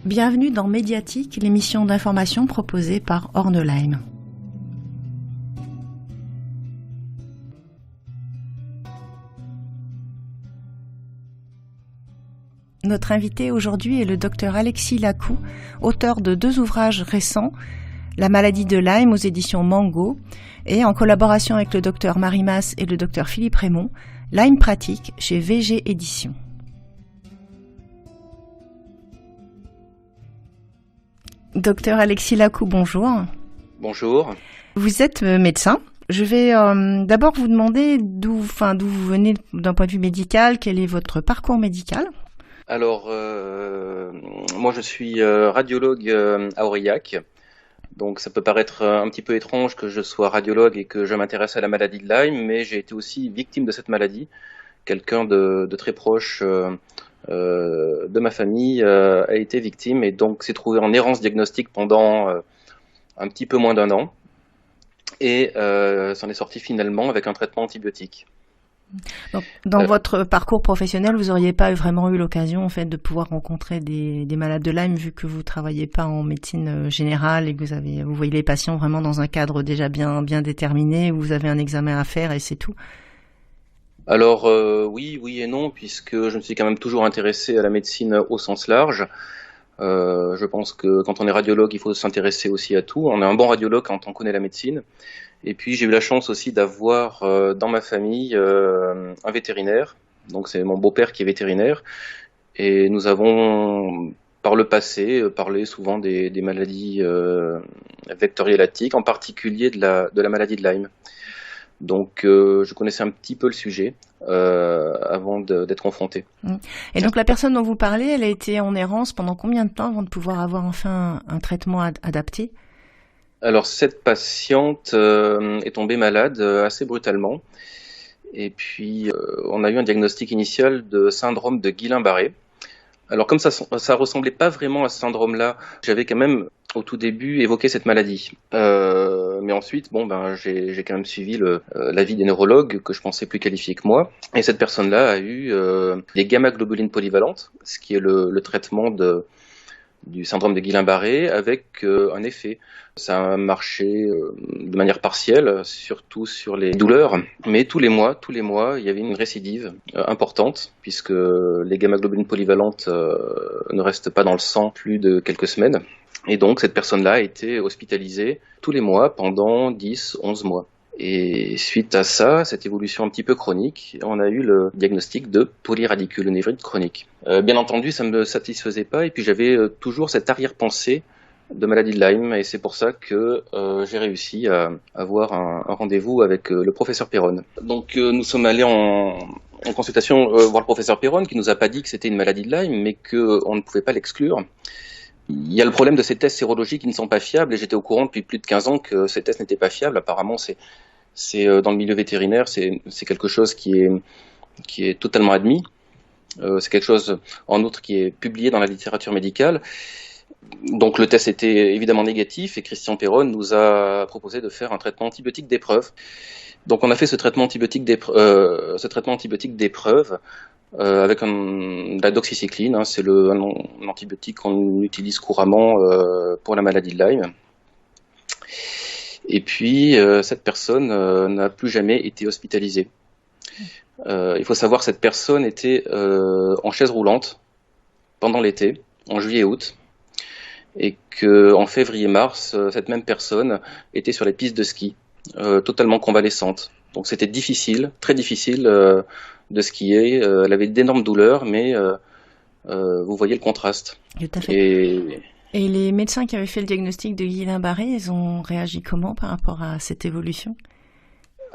Bienvenue dans Médiatique, l'émission d'information proposée par Orne-Lyme. Notre invité aujourd'hui est le docteur Alexis Lacou, auteur de 2 ouvrages récents, La maladie de Lyme aux éditions Mango, et en collaboration avec le docteur Marie Mas et le docteur Philippe Raymond, Lyme pratique chez VG Éditions. Docteur Alexis Lacou, bonjour. Bonjour. Vous êtes médecin. Je vais d'abord vous demander d'où vous venez d'un point de vue médical, quel est votre parcours médical ? Alors, moi je suis radiologue à Aurillac, donc ça peut paraître un petit peu étrange que je sois radiologue et que je m'intéresse à la maladie de Lyme, mais j'ai été aussi victime de cette maladie. Quelqu'un de très proche de ma famille a été victime et donc s'est trouvé en errance diagnostique pendant un petit peu moins d'1 an et s'en est sorti finalement avec un traitement antibiotique. Donc, dans votre parcours professionnel, vous n'auriez pas vraiment eu l'occasion en fait, de pouvoir rencontrer des malades de Lyme vu que vous ne travaillez pas en médecine générale et que vous voyez les patients vraiment dans un cadre déjà bien déterminé, où vous avez un examen à faire et c'est tout. Alors oui et non, puisque je me suis quand même toujours intéressé à la médecine au sens large. Je pense que quand on est radiologue, il faut s'intéresser aussi à tout. On est un bon radiologue quand on connaît la médecine. Et puis j'ai eu la chance aussi d'avoir dans ma famille un vétérinaire. Donc c'est mon beau-père qui est vétérinaire. Et nous avons par le passé parlé souvent des maladies vectorielles lactiques, en particulier de la maladie de Lyme. Donc je connaissais un petit peu le sujet avant d'être confronté. Et donc la personne dont vous parlez, elle a été en errance pendant combien de temps avant de pouvoir avoir enfin un traitement adapté ? Alors cette patiente est tombée malade assez brutalement et puis on a eu un diagnostic initial de syndrome de Guillain-Barré. Alors comme ça ressemblait pas vraiment à ce syndrome-là, j'avais quand même au tout début évoqué cette maladie. Mais ensuite, j'ai quand même suivi l'avis des neurologues que je pensais plus qualifiés que moi. Et cette personne-là a eu des gamma-globulines polyvalentes, ce qui est le traitement du syndrome de Guillain-Barré avec un effet. Ça a marché de manière partielle, surtout sur les douleurs, mais tous les mois, il y avait une récidive importante, puisque les gamma-globulines polyvalentes ne restent pas dans le sang plus de quelques semaines. Et donc cette personne-là a été hospitalisée tous les mois pendant 10-11 mois. Et suite à ça, cette évolution un petit peu chronique, on a eu le diagnostic de polyradiculonévrite chronique. Bien entendu, ça ne me satisfaisait pas et puis j'avais toujours cette arrière-pensée de maladie de Lyme et c'est pour ça que j'ai réussi à avoir un rendez-vous avec le professeur Perron. Donc nous sommes allés en consultation voir le professeur Perron qui nous a pas dit que c'était une maladie de Lyme mais qu'on ne pouvait pas l'exclure. Il y a le problème de ces tests sérologiques qui ne sont pas fiables et j'étais au courant depuis plus de 15 ans que ces tests n'étaient pas fiables. Apparemment, c'est dans le milieu vétérinaire, c'est quelque chose qui est totalement admis. C'est quelque chose, en outre, qui est publié dans la littérature médicale. Donc le test était évidemment négatif et Christian Perron nous a proposé de faire un traitement antibiotique d'épreuve. Donc on a fait ce traitement antibiotique d'épreuve avec la doxycycline, c'est un antibiotique qu'on utilise couramment pour la maladie de Lyme. Et puis cette personne n'a plus jamais été hospitalisée. Il faut savoir que cette personne était en chaise roulante pendant l'été, en juillet et août, et qu'en février-mars, cette même personne était sur les pistes de ski, totalement convalescente. Donc c'était difficile, très difficile de skier. Elle avait d'énormes douleurs, mais vous voyez le contraste. Tout à fait. Et les médecins qui avaient fait le diagnostic de Guillain-Barré, ils ont réagi comment par rapport à cette évolution ?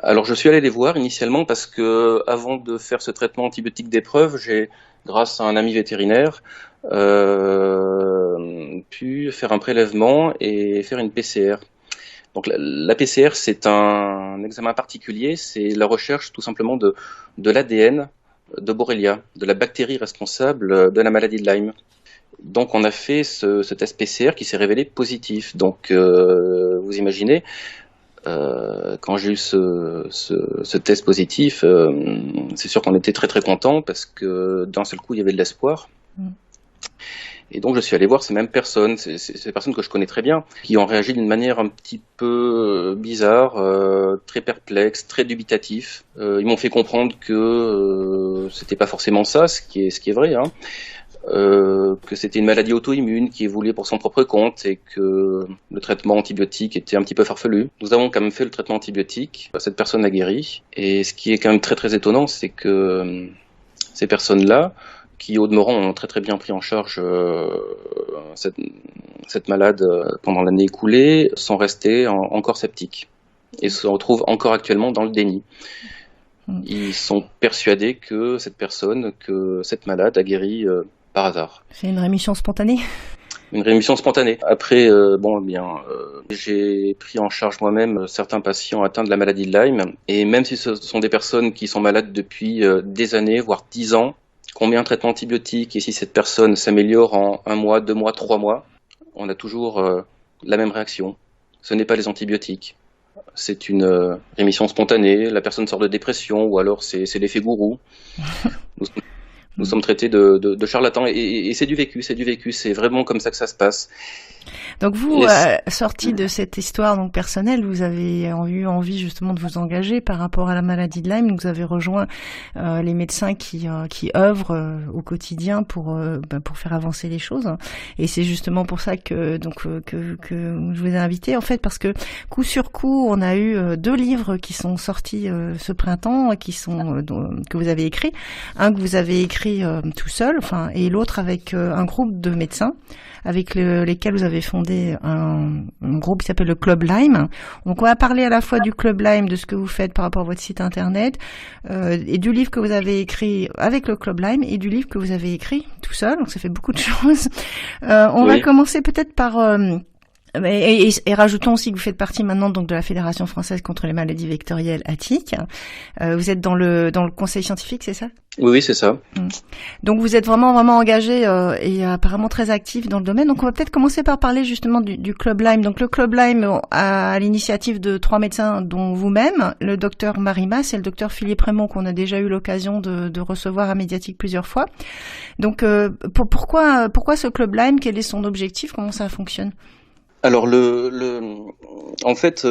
Alors je suis allé les voir initialement parce que avant de faire ce traitement antibiotique d'épreuve, j'ai, grâce à un ami vétérinaire, pu faire un prélèvement et faire une PCR. Donc la PCR, c'est un examen particulier, c'est la recherche tout simplement de l'ADN de Borrelia, de la bactérie responsable de la maladie de Lyme. Donc on a fait ce test PCR qui s'est révélé positif. Donc vous imaginez, quand j'ai eu ce test positif, c'est sûr qu'on était très très contents parce que d'un seul coup il y avait de l'espoir. Et donc je suis allé voir ces mêmes personnes, ces personnes que je connais très bien, qui ont réagi d'une manière un petit peu bizarre, très perplexe, très dubitatif. Ils m'ont fait comprendre que c'était pas forcément ça, ce qui est vrai, hein. Que c'était une maladie auto-immune qui évoluait pour son propre compte et que le traitement antibiotique était un petit peu farfelu. Nous avons quand même fait le traitement antibiotique, cette personne a guéri, et ce qui est quand même très très étonnant, c'est que ces personnes-là, qui au demeurant ont très très bien pris en charge cette malade pendant l'année écoulée, sont restées encore sceptiques et se retrouvent encore actuellement dans le déni. Ils sont persuadés que cette malade a guéri par hasard. C'est une rémission spontanée? Une rémission spontanée. Après, j'ai pris en charge moi-même certains patients atteints de la maladie de Lyme, et même si ce sont des personnes qui sont malades depuis des années, voire 10 ans, qu'on met un traitement antibiotique, et si cette personne s'améliore en 1 mois, 2 mois, 3 mois, on a toujours la même réaction. Ce n'est pas les antibiotiques. C'est une rémission spontanée, la personne sort de dépression, ou alors c'est l'effet gourou. Nous sommes traités de charlatans, et c'est du vécu, c'est vraiment comme ça que ça se passe. Donc vous, sorti de cette histoire donc personnelle, vous avez eu envie justement de vous engager par rapport à la maladie de Lyme. Donc vous avez rejoint les médecins qui œuvrent au quotidien pour faire avancer les choses. Et c'est justement pour ça que je vous ai invité en fait, parce que coup sur coup, on a eu 2 livres qui sont sortis ce printemps, que vous avez écrit. Un que vous avez écrit tout seul, et l'autre avec un groupe de médecins avec lesquels vous avez fondé un groupe qui s'appelle le Club Lyme. Donc on va parler à la fois du Club Lyme, de ce que vous faites par rapport à votre site internet, et du livre que vous avez écrit avec le Club Lyme, et du livre que vous avez écrit tout seul. Donc ça fait beaucoup de choses. On va commencer peut-être par... Et rajoutons aussi que vous faites partie maintenant donc de la Fédération française contre les maladies vectorielles attiques. Vous êtes dans le conseil scientifique, c'est ça? Oui, c'est ça. Donc vous êtes vraiment engagé et apparemment très actif dans le domaine. Donc on va peut-être commencer par parler justement du Club Lyme. Donc le Club Lyme à l'initiative de 3 médecins, dont vous-même, le docteur Marie Masse et le docteur Philippe Raymond, qu'on a déjà eu l'occasion de recevoir à Médiatique plusieurs fois. Donc pourquoi ce Club Lyme? Quel est son objectif? Comment ça fonctionne? Alors en fait,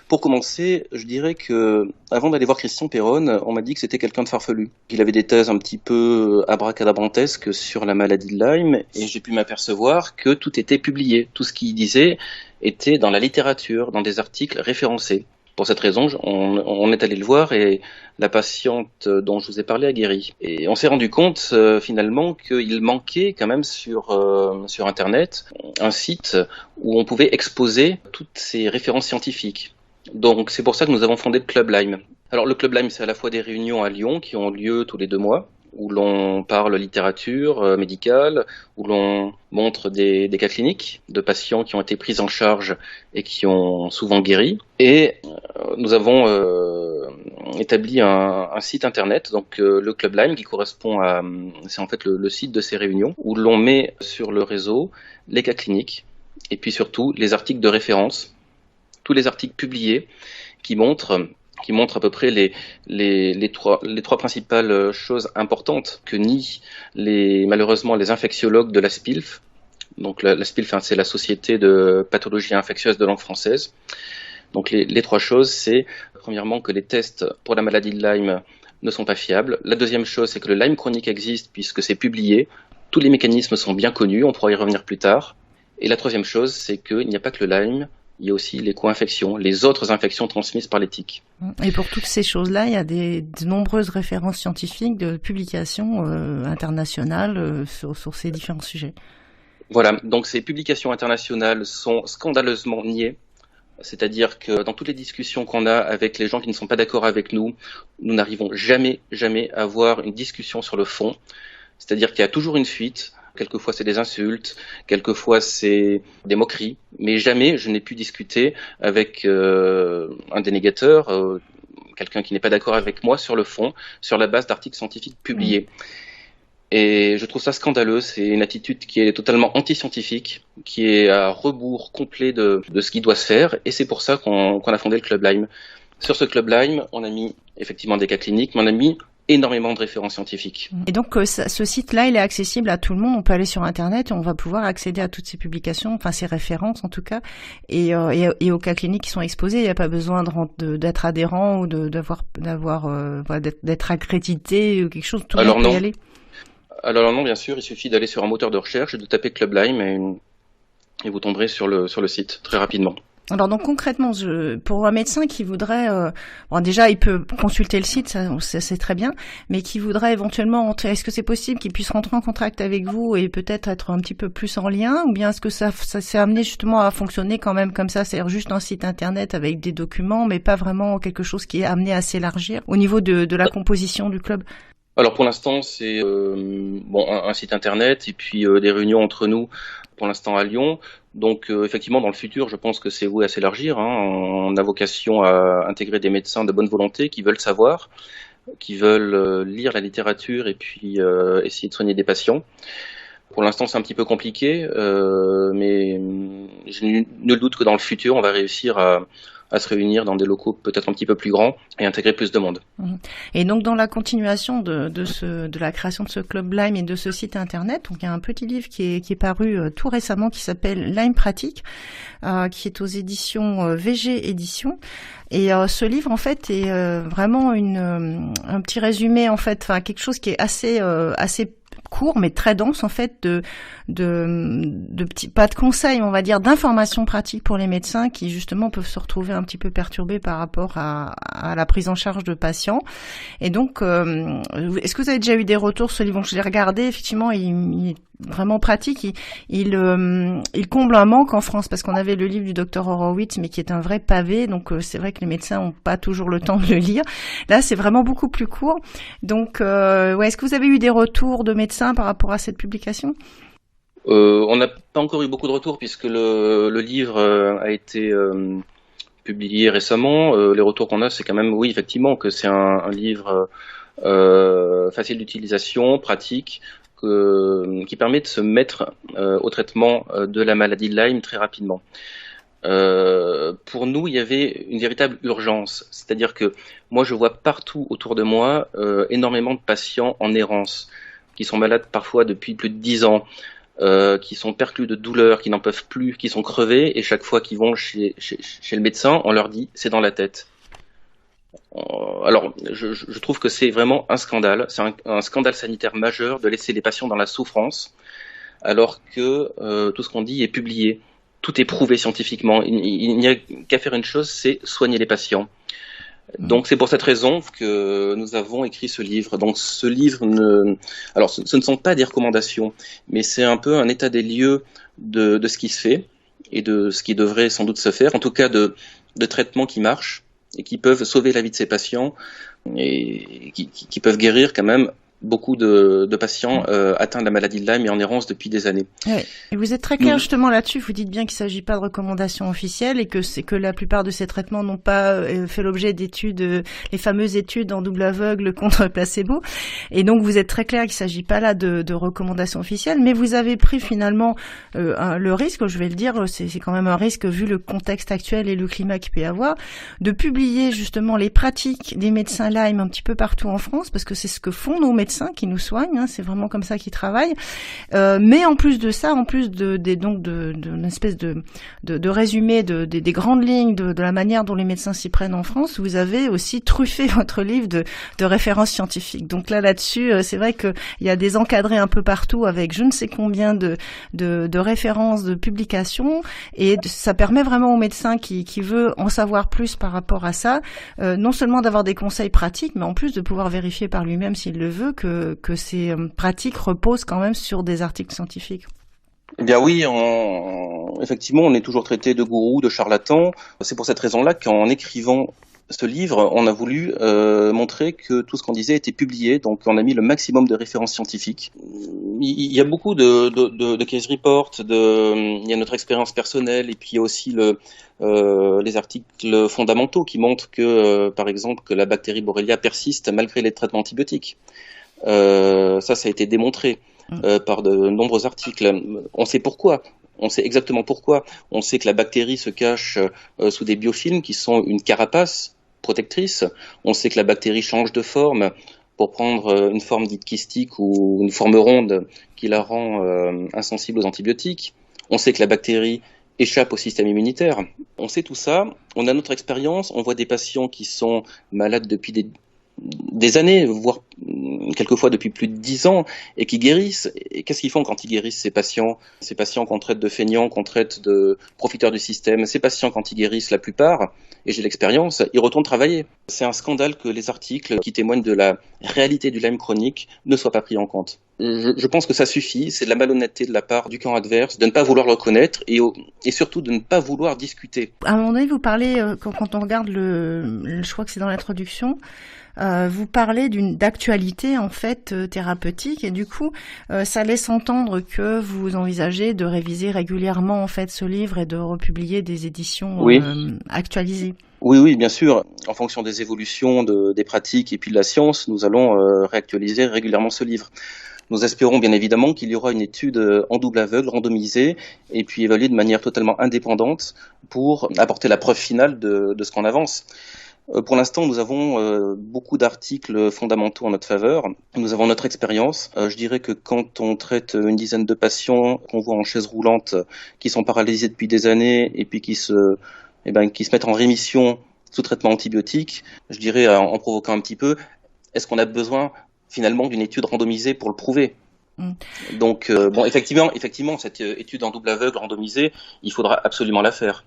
pour commencer, je dirais que avant d'aller voir Christian Perron, on m'a dit que c'était quelqu'un de farfelu. Il avait des thèses un petit peu abracadabrantesques sur la maladie de Lyme, et j'ai pu m'apercevoir que tout était publié. Tout ce qu'il disait était dans la littérature, dans des articles référencés. Pour cette raison, on est allé le voir, et la patiente dont je vous ai parlé a guéri. Et on s'est rendu compte finalement qu'il manquait quand même sur Internet un site où on pouvait exposer toutes ces références scientifiques. Donc c'est pour ça que nous avons fondé le Club Lyme. Alors le Club Lyme, c'est à la fois des réunions à Lyon qui ont lieu tous les 2 mois, où l'on parle littérature médicale, où l'on montre des cas cliniques de patients qui ont été pris en charge et qui ont souvent guéri. Et nous avons établi un site internet, donc le Club Lyme, qui correspond à, c'est en fait le site de ces réunions, où l'on met sur le réseau les cas cliniques et puis surtout les articles de référence, tous les articles publiés qui montrent à peu près les trois principales choses importantes que nient malheureusement les infectiologues de la SPILF. Donc la SPILF, c'est la Société de pathologie infectieuse de langue française. Donc les 3 choses, c'est premièrement que les tests pour la maladie de Lyme ne sont pas fiables. La deuxième chose, c'est que le Lyme chronique existe puisque c'est publié. Tous les mécanismes sont bien connus, on pourra y revenir plus tard. Et la troisième chose, c'est qu'il n'y a pas que le Lyme, il y a aussi les co-infections, les autres infections transmises par les tiques. Et pour toutes ces choses-là, il y a de nombreuses références scientifiques, de publications internationales sur ces différents sujets. Voilà, donc ces publications internationales sont scandaleusement niées. C'est-à-dire que dans toutes les discussions qu'on a avec les gens qui ne sont pas d'accord avec nous, nous n'arrivons jamais à avoir une discussion sur le fond. C'est-à-dire qu'il y a toujours une fuite. Quelquefois c'est des insultes, quelquefois c'est des moqueries, mais jamais je n'ai pu discuter avec un dénégateur, quelqu'un qui n'est pas d'accord avec moi sur le fond, sur la base d'articles scientifiques publiés. Et je trouve ça scandaleux, c'est une attitude qui est totalement anti-scientifique, qui est à rebours complet de ce qui doit se faire, et c'est pour ça qu'on a fondé le Club Lyme. Sur ce Club Lyme, on a mis effectivement des cas cliniques, mais on a mis énormément de références scientifiques. Et donc ce site-là, il est accessible à tout le monde. On peut aller sur Internet et on va pouvoir accéder à toutes ces publications, enfin ces références en tout cas, et aux cas cliniques qui sont exposés. Il n'y a pas besoin d'être adhérent ou d'être accrédité ou quelque chose. Tout le monde peut y aller. Alors non, bien sûr, il suffit d'aller sur un moteur de recherche, de taper Club Lyme et vous tomberez sur le site très rapidement. Alors donc concrètement, pour un médecin qui voudrait, déjà il peut consulter le site, ça c'est très bien, mais qui voudrait éventuellement est-ce que c'est possible qu'il puisse rentrer en contact avec vous et peut-être être un petit peu plus en lien, ou bien est-ce que ça s'est amené justement à fonctionner quand même comme ça, c'est-à-dire juste un site internet avec des documents, mais pas vraiment quelque chose qui est amené à s'élargir au niveau de la composition du club? Alors pour l'instant c'est un site internet et puis des réunions entre nous pour l'instant à Lyon. Donc effectivement dans le futur je pense que c'est voué à s'élargir. On a vocation à intégrer des médecins de bonne volonté qui veulent savoir, qui veulent lire la littérature et puis essayer de soigner des patients. Pour l'instant c'est un petit peu compliqué, mais j'ai nul doute que dans le futur on va réussir à se réunir dans des locaux peut-être un petit peu plus grands et intégrer plus de monde. Et donc dans la continuation de la création de ce Club Lyme et de ce site internet, donc il y a un petit livre qui est paru tout récemment qui s'appelle Lyme Pratique, qui est aux éditions VG Éditions. Et ce livre en fait est vraiment un petit résumé en fait, enfin quelque chose qui est assez court mais très dense en fait de petits pas de conseils, on va dire d'informations pratiques pour les médecins qui justement peuvent se retrouver un petit peu perturbés par rapport à la prise en charge de patients. Et donc est-ce que vous avez déjà eu des retours sur ce livre? Je l'ai regardé, effectivement il est vraiment pratique, il comble un manque en France parce qu'on avait le livre du docteur Horowitz mais qui est un vrai pavé, donc c'est vrai que les médecins ont pas toujours le temps de le lire. Là c'est vraiment beaucoup plus court. Donc est-ce que vous avez eu des retours de médecins par rapport à cette publication? On n'a pas encore eu beaucoup de retours puisque le livre a été publié récemment. Les retours qu'on a, c'est quand même, oui, effectivement, que c'est un livre facile d'utilisation, pratique, qui permet de se mettre au traitement de la maladie de Lyme très rapidement. Pour nous, il y avait une véritable urgence, c'est-à-dire que moi, je vois partout autour de moi énormément de patients en errance, qui sont malades parfois depuis plus de 10 ans, qui sont perclus de douleurs, qui n'en peuvent plus, qui sont crevés, et chaque fois qu'ils vont chez le médecin, on leur dit c'est dans la tête. Alors, je trouve que c'est vraiment un scandale, c'est un scandale sanitaire majeur de laisser les patients dans la souffrance, alors que tout ce qu'on dit est publié, tout est prouvé scientifiquement. Il n'y a qu'à faire une chose, c'est soigner les patients. Donc c'est pour cette raison que nous avons écrit ce livre. Donc ce livre, alors ce ne sont pas des recommandations, mais c'est un peu un état des lieux de ce qui se fait et de ce qui devrait sans doute se faire, en tout cas de traitements qui marchent et qui peuvent sauver la vie de ces patients et qui peuvent guérir quand même beaucoup de patients atteints de la maladie de Lyme et en errance depuis des années. Ouais. Et vous êtes très clair justement là-dessus. Vous dites bien qu'il ne s'agit pas de recommandations officielles et que c'est que la plupart de ces traitements n'ont pas fait l'objet d'études, les fameuses études en double aveugle contre placebo. Et donc vous êtes très clair qu'il ne s'agit pas là de recommandations officielles, mais vous avez pris finalement le risque, je vais le dire, c'est quand même un risque vu le contexte actuel et le climat qu'il peut y avoir, de publier justement les pratiques des médecins Lyme un petit peu partout en France, parce que c'est ce que font nos médecins qui nous soignent, c'est vraiment comme ça qu'ils travaillent. Mais en plus de ça, en plus d'une espèce de résumé des grandes lignes de la manière dont les médecins s'y prennent en France, vous avez aussi truffé votre livre de références scientifiques. Donc là-dessus, c'est vrai qu'il y a des encadrés un peu partout avec je ne sais combien de références, de publications, et ça permet vraiment aux médecins qui veut en savoir plus par rapport à ça, non seulement d'avoir des conseils pratiques, mais en plus de pouvoir vérifier par lui-même s'il le veut que ces pratiques reposent quand même sur des articles scientifiques. Eh bien oui, effectivement, on est toujours traité de gourou, de charlatan. C'est pour cette raison-là qu'en écrivant ce livre, on a voulu montrer que tout ce qu'on disait était publié, donc on a mis le maximum de références scientifiques. Il y a beaucoup de case reports, il y a notre expérience personnelle, et puis il y a aussi les articles fondamentaux qui montrent que, par exemple, que la bactérie Borrelia persiste malgré les traitements antibiotiques. Ça a été démontré par de nombreux articles. On sait pourquoi. On sait exactement pourquoi. On sait que la bactérie se cache sous des biofilms qui sont une carapace protectrice. On sait que la bactérie change de forme pour prendre une forme dite kystique ou une forme ronde qui la rend insensible aux antibiotiques. On sait que la bactérie échappe au système immunitaire. On sait tout ça, on a notre expérience, on voit des patients qui sont malades depuis des années, voire quelquefois depuis plus de 10 ans, et qui guérissent. Et qu'est-ce qu'ils font quand ils guérissent, ces patients? Ces patients qu'on traite de feignants, qu'on traite de profiteurs du système, ces patients, quand ils guérissent, la plupart, et j'ai l'expérience, ils retournent travailler. C'est un scandale que les articles qui témoignent de la réalité du Lyme chronique ne soient pas pris en compte. Je pense que ça suffit, c'est de la malhonnêteté de la part du camp adverse, de ne pas vouloir le reconnaître et surtout de ne pas vouloir discuter. À un moment donné, vous parlez, quand on regarde je crois que c'est dans l'introduction, vous parlez d'actualité en fait thérapeutique et du coup ça laisse entendre que vous envisagez de réviser régulièrement en fait ce livre et de republier des éditions actualisées. Oui, bien sûr. En fonction des évolutions des pratiques et puis de la science, nous allons réactualiser régulièrement ce livre. Nous espérons bien évidemment qu'il y aura une étude en double aveugle, randomisée, et puis évaluée de manière totalement indépendante pour apporter la preuve finale de ce qu'on avance. Pour l'instant, nous avons beaucoup d'articles fondamentaux en notre faveur. Nous avons notre expérience. Je dirais que quand on traite une dizaine de patients qu'on voit en chaise roulante, qui sont paralysés depuis des années et puis qui se mettent en rémission sous traitement antibiotique, je dirais en provoquant un petit peu, est-ce qu'on a besoin finalement d'une étude randomisée pour le prouver? Donc, effectivement, cette étude en double aveugle randomisée, il faudra absolument la faire.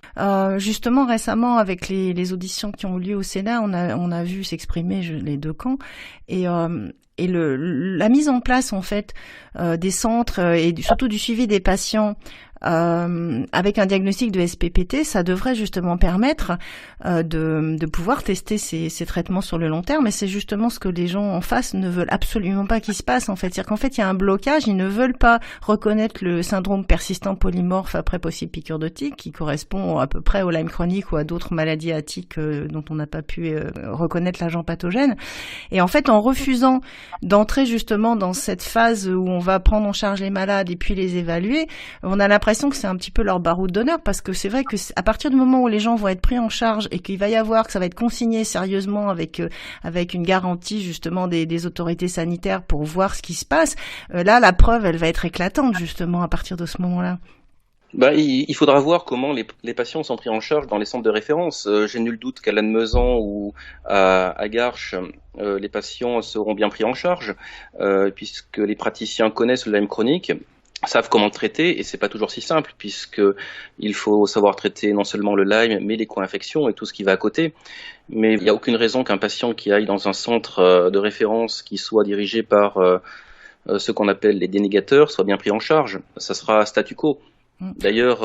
Justement, récemment, avec les auditions qui ont eu lieu au Sénat, on a vu s'exprimer les deux camps et la mise en place en fait des centres et surtout du suivi des patients avec un diagnostic de SPPT, ça devrait justement permettre de pouvoir tester ces traitements sur le long terme. Et c'est justement ce que les gens en face ne veulent absolument pas qu'il se passe en fait. C'est-à-dire qu'en fait, il y a un blocage. Ils ne veulent pas reconnaître le syndrome persistant polymorphe après possible piqûre de tique, qui correspond à peu près au Lyme chronique ou à d'autres maladies à tique dont on n'a pas pu reconnaître l'agent pathogène. Et en fait, en refusant d'entrer justement dans cette phase où on va prendre en charge les malades et puis les évaluer, on a l'impression que c'est un petit peu leur baroud d'honneur, parce que c'est vrai que à partir du moment où les gens vont être pris en charge et qu'il va y avoir, que ça va être consigné sérieusement avec une garantie justement des autorités sanitaires pour voir ce qui se passe, là la preuve elle va être éclatante justement à partir de ce moment-là. Il faudra voir comment les patients sont pris en charge dans les centres de référence. J'ai nul doute qu'à Lannemezan ou à Garches, les patients seront bien pris en charge, puisque les praticiens connaissent le Lyme chronique, savent comment le traiter, et c'est pas toujours si simple, puisque il faut savoir traiter non seulement le Lyme, mais les co-infections et tout ce qui va à côté. Mais il n'y a aucune raison qu'un patient qui aille dans un centre de référence qui soit dirigé par ce qu'on appelle les dénégateurs soit bien pris en charge. Ça sera statu quo. D'ailleurs,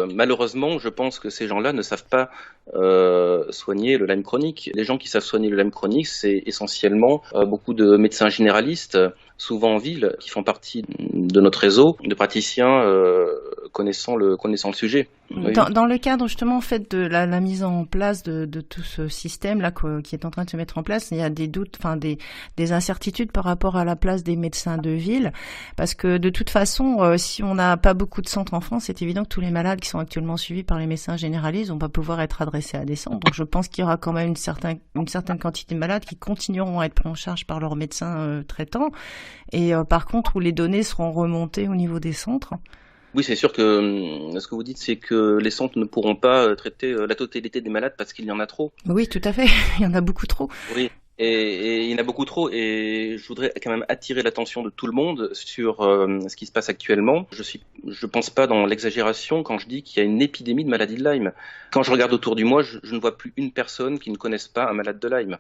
malheureusement, je pense que ces gens-là ne savent pas soigner le Lyme chronique. Les gens qui savent soigner le Lyme chronique, c'est essentiellement beaucoup de médecins généralistes, souvent en ville, qui font partie de notre réseau de praticiens connaissant le sujet. Oui. Dans le cadre justement en fait de la mise en place de tout ce système là qui est en train de se mettre en place, il y a des doutes, enfin des incertitudes par rapport à la place des médecins de ville, parce que de toute façon, si on n'a pas beaucoup de centres en France, c'est évident que tous les malades qui sont actuellement suivis par les médecins généralistes vont pas pouvoir être adressés à des centres. Donc je pense qu'il y aura quand même une certaine quantité de malades qui continueront à être pris en charge par leurs médecins traitants, et par contre où les données seront remontées au niveau des centres. Oui, c'est sûr que ce que vous dites, c'est que les centres ne pourront pas traiter la totalité des malades parce qu'il y en a trop. Oui, tout à fait. Il y en a beaucoup trop. Oui, et il y en a beaucoup trop. Et je voudrais quand même attirer l'attention de tout le monde sur ce qui se passe actuellement. Je pense pas dans l'exagération quand je dis qu'il y a une épidémie de maladie de Lyme. Quand je regarde autour du moi, je ne vois plus une personne qui ne connaisse pas un malade de Lyme.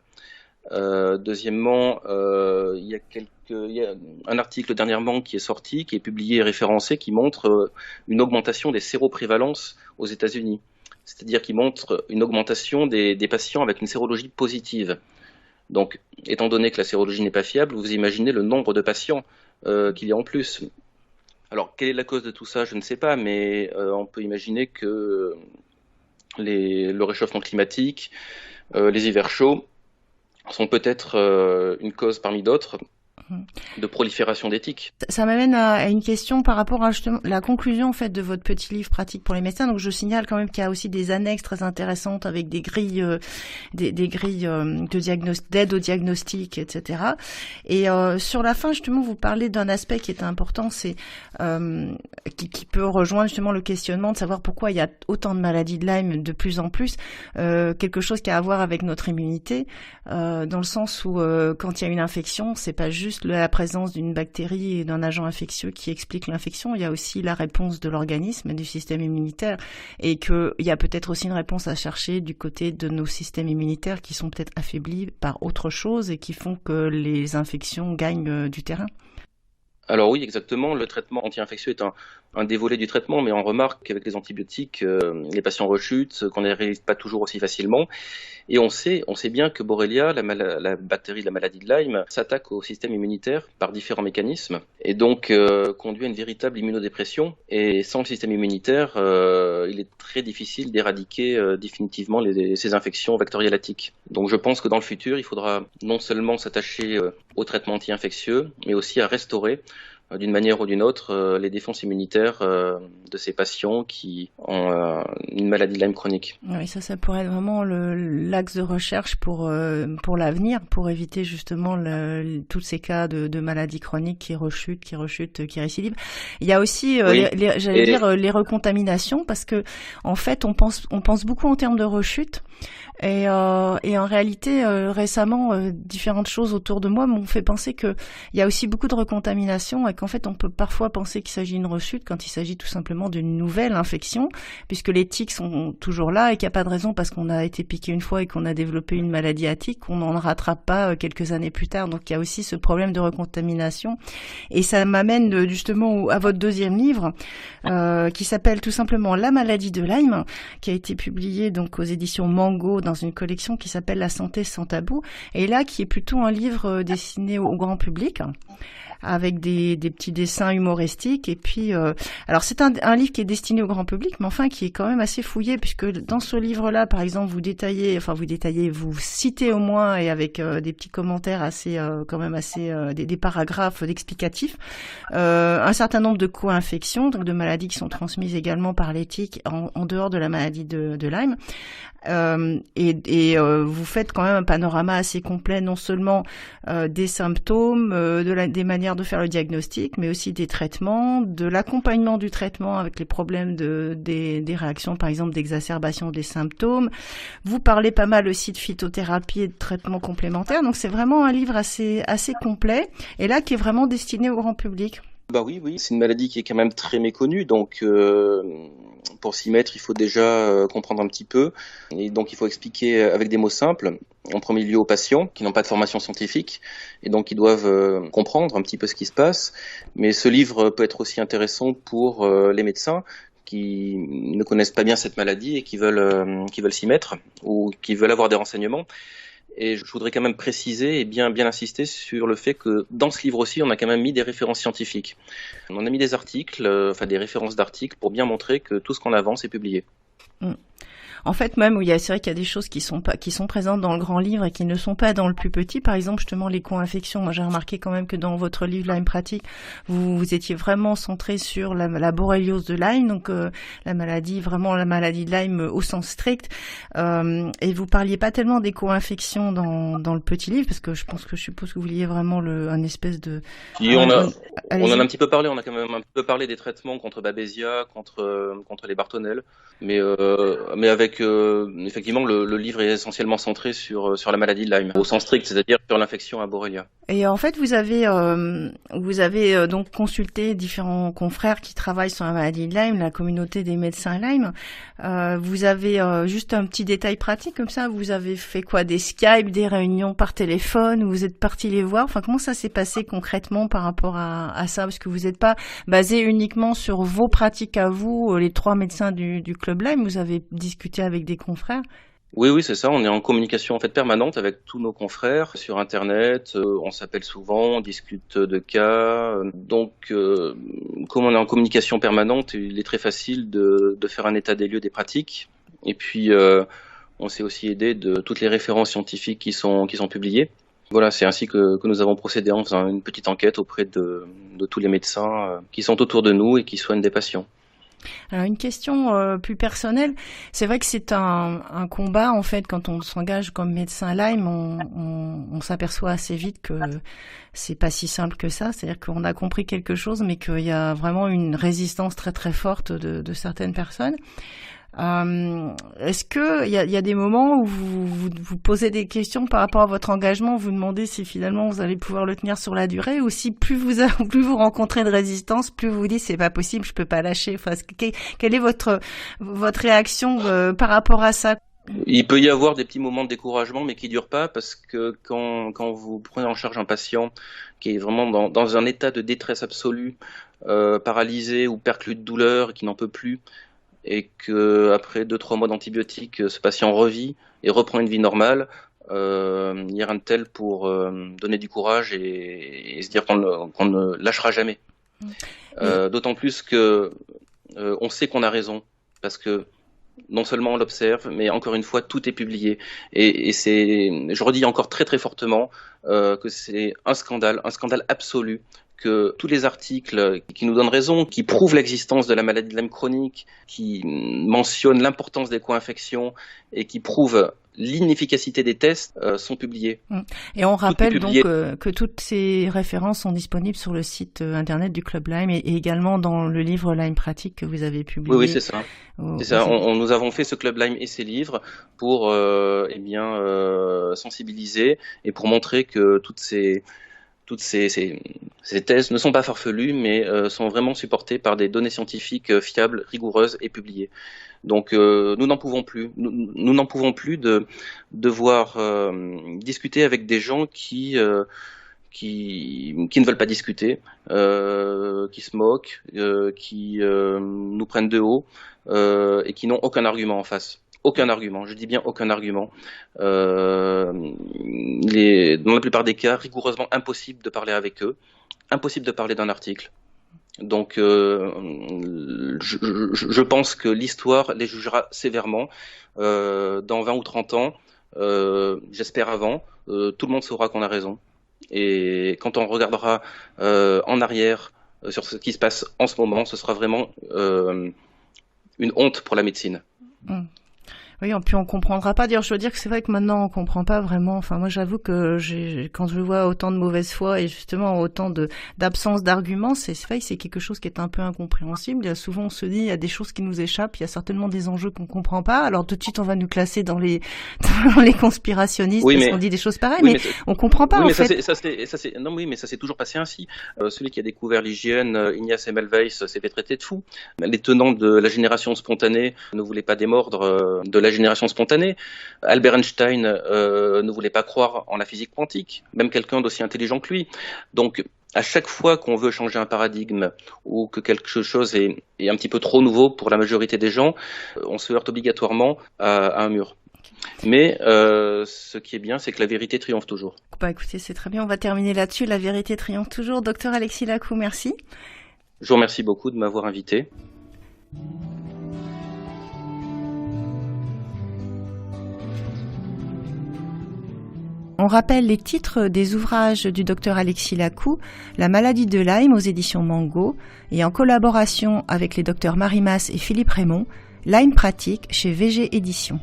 Deuxièmement, il y a un article dernièrement qui est sorti, qui est publié et référencé, qui montre une augmentation des séroprévalences aux États-Unis. C'est-à-dire qui montre une augmentation des patients avec une sérologie positive. Donc, étant donné que la sérologie n'est pas fiable, vous imaginez le nombre de patients qu'il y a en plus. Alors, quelle est la cause de tout ça? Je ne sais pas, mais on peut imaginer que le réchauffement climatique, les hivers chauds, sont peut-être une cause parmi d'autres. de prolifération d'éthique. Ça m'amène à une question par rapport à justement la conclusion en fait de votre petit livre pratique pour les médecins. Donc je signale quand même qu'il y a aussi des annexes très intéressantes avec des grilles, des grilles d'aide au diagnostic, etc. Et sur la fin justement vous parlez d'un aspect qui est important, c'est qui peut rejoindre justement le questionnement de savoir pourquoi il y a autant de maladies de Lyme de plus en plus, quelque chose qui a à voir avec notre immunité, dans le sens où quand il y a une infection, c'est pas juste la présence d'une bactérie et d'un agent infectieux qui explique l'infection, il y a aussi la réponse de l'organisme et du système immunitaire, et qu'il y a peut-être aussi une réponse à chercher du côté de nos systèmes immunitaires qui sont peut-être affaiblis par autre chose et qui font que les infections gagnent du terrain. Alors oui, exactement. Le traitement anti-infectieux est un des volets du traitement, mais on remarque qu'avec les antibiotiques, les patients rechutent, qu'on ne les réalise pas toujours aussi facilement. Et on sait bien que Borrelia, la bactérie de la maladie de Lyme, s'attaque au système immunitaire par différents mécanismes et donc conduit à une véritable immunodépression. Et sans le système immunitaire, il est très difficile d'éradiquer définitivement ces infections vectoriellatiques. Donc je pense que dans le futur, il faudra non seulement s'attacher au traitement anti-infectieux, mais aussi à restaurer d'une manière ou d'une autre les défenses immunitaires de ces patients qui ont une maladie de Lyme chronique. Oui, ça pourrait être vraiment l'axe de recherche pour l'avenir, pour éviter justement tous ces cas de maladies chroniques qui rechutent, qui récidivent. Il y a aussi, les recontaminations, parce que en fait, on pense beaucoup en termes de rechute. Et en réalité, récemment, différentes choses autour de moi m'ont fait penser que il y a aussi beaucoup de recontamination et qu'en fait, on peut parfois penser qu'il s'agit d'une rechute quand il s'agit tout simplement d'une nouvelle infection, puisque les tiques sont toujours là et qu'il n'y a pas de raison parce qu'on a été piqué une fois et qu'on a développé une maladie à tiques qu'on n'en rattrape pas quelques années plus tard. Donc, il y a aussi ce problème de recontamination. Et ça m'amène justement à votre deuxième livre, qui s'appelle tout simplement La maladie de Lyme, qui a été publié donc aux éditions Mango dans une collection qui s'appelle La santé sans tabou, et là qui est plutôt un livre destiné au grand public, avec des petits dessins humoristiques. Et puis, alors c'est un livre qui est destiné au grand public, mais enfin qui est quand même assez fouillé, puisque dans ce livre-là, par exemple, vous citez au moins, et avec des petits commentaires assez, des paragraphes explicatifs, un certain nombre de co-infections, donc de maladies qui sont transmises également par les tiques en dehors de la maladie de Lyme. Vous faites quand même un panorama assez complet, non seulement des symptômes, des manières de faire le diagnostic, mais aussi des traitements, de l'accompagnement du traitement avec les problèmes des réactions, par exemple d'exacerbation des symptômes. Vous parlez pas mal aussi de phytothérapie et de traitements complémentaires, donc c'est vraiment un livre assez complet, et là qui est vraiment destiné au grand public. Bah oui, c'est une maladie qui est quand même très méconnue, donc pour s'y mettre, il faut déjà comprendre un petit peu, et donc il faut expliquer avec des mots simples, en premier lieu aux patients qui n'ont pas de formation scientifique, et donc ils doivent comprendre un petit peu ce qui se passe, mais ce livre peut être aussi intéressant pour les médecins qui ne connaissent pas bien cette maladie et qui veulent s'y mettre, ou qui veulent avoir des renseignements. Et je voudrais quand même préciser et bien insister sur le fait que dans ce livre aussi, on a quand même mis des références scientifiques. On a mis des articles, des références d'articles pour bien montrer que tout ce qu'on avance est publié. En fait, même, c'est vrai qu'il y a des choses qui sont présentes dans le grand livre et qui ne sont pas dans le plus petit. Par exemple, justement, les co-infections. Moi, j'ai remarqué quand même que dans votre livre Lyme pratique, vous étiez vraiment centré sur la borréliose de Lyme, donc la maladie de Lyme au sens strict. Et vous parliez pas tellement des co-infections dans le petit livre, parce que je suppose que vous vouliez vraiment un espèce de... on en a un petit peu parlé. On a quand même un peu parlé des traitements contre Babesia, contre les Bartonella, mais avec effectivement le livre est essentiellement centré sur la maladie de Lyme au sens strict, c'est-à-dire sur l'infection à Borrelia. Et en fait, vous avez donc consulté différents confrères qui travaillent sur la maladie de Lyme, la communauté des médecins Lyme. Vous avez juste un petit détail pratique comme ça. Vous avez fait quoi, des Skype, des réunions par téléphone, où vous êtes partis les voir. Enfin, comment ça s'est passé concrètement par rapport à ça, parce que vous n'êtes pas basé uniquement sur vos pratiques à vous, les 3 médecins du club Lyme. Vous avez discuté avec des confrères. Oui, c'est ça. On est en communication permanente avec tous nos confrères sur Internet. On s'appelle souvent, on discute de cas. Donc, comme on est en communication permanente, il est très facile de faire un état des lieux des pratiques. Et puis, on s'est aussi aidé de toutes les références scientifiques qui sont publiées. Voilà, c'est ainsi que nous avons procédé en faisant une petite enquête auprès de tous les médecins qui sont autour de nous et qui soignent des patients. Alors une question plus personnelle, c'est vrai que c'est un combat en fait quand on s'engage comme médecin Lyme, on s'aperçoit assez vite que c'est pas si simple que ça, c'est-à-dire qu'on a compris quelque chose mais qu'il y a vraiment une résistance très très forte de certaines personnes. Est-ce que il y a des moments où vous posez des questions par rapport à votre engagement, vous demandez si finalement vous allez pouvoir le tenir sur la durée, ou si plus vous rencontrez de résistance, plus vous vous dites c'est pas possible, je peux pas lâcher. Enfin, quelle est votre réaction par rapport à ça? Il peut y avoir des petits moments de découragement, mais qui durent pas, parce que quand vous prenez en charge un patient qui est vraiment dans un état de détresse absolue, paralysé ou perclus de douleur, qui n'en peut plus, et que après 2-3 mois d'antibiotiques, ce patient revit et reprend une vie normale, il n'y a rien de tel pour donner du courage et se dire qu'on ne lâchera jamais. D'autant plus que on sait qu'on a raison, parce que non seulement on l'observe, mais encore une fois, tout est publié. Et je redis encore très très fortement que c'est un scandale absolu, que tous les articles qui nous donnent raison, qui prouvent l'existence de la maladie de Lyme chronique, qui mentionnent l'importance des co-infections et qui prouvent l'inefficacité des tests sont publiés. Et on rappelle donc que toutes ces références sont disponibles sur le site internet du Club Lyme et également dans le livre Lyme pratique que vous avez publié. Oui, c'est ça. C'est ça. Nous avons fait ce Club Lyme et ses livres pour sensibiliser et pour montrer que toutes ces thèses ne sont pas farfelues, mais sont vraiment supportées par des données scientifiques fiables, rigoureuses et publiées. Donc nous n'en pouvons plus. Nous n'en pouvons plus de devoir discuter avec des gens qui ne veulent pas discuter, qui se moquent, qui nous prennent de haut et qui n'ont aucun argument en face. Aucun argument, je dis bien aucun argument. Dans la plupart des cas, rigoureusement impossible de parler avec eux, impossible de parler d'un article. Donc je pense que l'histoire les jugera sévèrement dans 20 ou 30 ans, j'espère avant, tout le monde saura qu'on a raison. Et quand on regardera en arrière sur ce qui se passe en ce moment, ce sera vraiment une honte pour la médecine. Oui, puis on comprendra pas. D'ailleurs, je dois dire que c'est vrai que maintenant on comprend pas vraiment. Enfin, moi, j'avoue que quand je vois autant de mauvaise foi et justement autant d'absence d'arguments, c'est vrai que c'est quelque chose qui est un peu incompréhensible. Il y a souvent, on se dit, il y a des choses qui nous échappent. Il y a certainement des enjeux qu'on comprend pas. Alors tout de suite, on va nous classer dans les conspirationnistes parce qu'on dit des choses pareilles, mais on comprend pas. Oui, mais ça s'est toujours passé ainsi. Celui qui a découvert l'hygiène, Ignace Semmelweis, s'est fait traiter de fou. Les tenants de la génération spontanée ne voulaient pas démordre de la génération spontanée. Albert Einstein ne voulait pas croire en la physique quantique, même quelqu'un d'aussi intelligent que lui. Donc, à chaque fois qu'on veut changer un paradigme ou que quelque chose est un petit peu trop nouveau pour la majorité des gens, on se heurte obligatoirement à un mur. Mais ce qui est bien, c'est que la vérité triomphe toujours. Bah écoutez, c'est très bien, on va terminer là-dessus. La vérité triomphe toujours. Docteur Alexis Lacou, merci. Je vous remercie beaucoup de m'avoir invité. On rappelle les titres des ouvrages du docteur Alexis Lacou, La maladie de Lyme aux éditions Mango, et en collaboration avec les docteurs Marie Mas et Philippe Raymond, Lyme pratique chez VG Éditions.